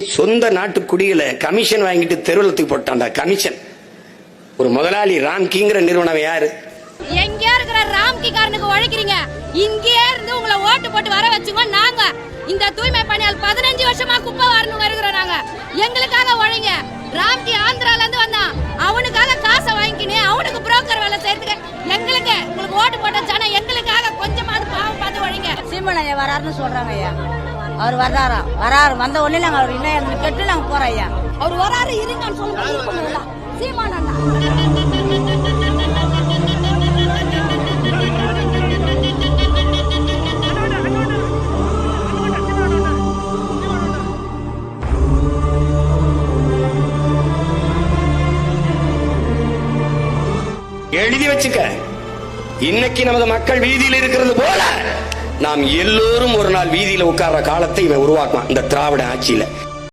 சொந்த நாட்டு குடியில கமிஷன் வாங்கிட்டு தெருவலத்துக்கு போட்டான்டா கமிஷன். ஒரு முதலாளி ராம்கிங்கிற நிறுவனம் யாரு? எங்க இருக்கிற ராம்கி காரனுக்கு உழைக்கிறீங்க. இங்கே இருந்து உங்களை ஓட்டு போட்டு வர வச்சுங்க. நாங்க இந்த தூய்மை பணியால் 15 வருஷமா குப்பை வரணும் வருகிறோம். நாங்க எங்களுக்காக உழைங்க. ராம்கி ஆந்திரால இருந்து வந்தான். அவனுக்காக காசை வாங்கிக்கினே அவனுக்கு புரோக்கர் வேலை செய்யறதுக்கு எங்களுக்கு உங்களுக்கு ஓட்டு போட்ட ஜனம் எங்களுக்காக கொஞ்சமாவது பாவம் பார்த்து உழைங்க. சீமன் ஐயா வராருன்னு சொல்றாங்க ஐயா. அவர் வராரு வந்த உடனே நாங்க அவர் இன்னும் எங்களுக்கு கெட்டு நாங்க போறோம் ஐயா. அவர் வராரு இருங்கன்னு சொல்லுங்க. சீமான் அண்ணா எழுதி வச்சுக்க. இன்னைக்கு நமது மக்கள் வீதியில் இருக்கிறது போல நாம் எல்லோரும் ஒரு நாள் வீதியில உட்கார்ற காலத்தை இவன் உருவாக்குவான் இந்த திராவிட ஆட்சியில.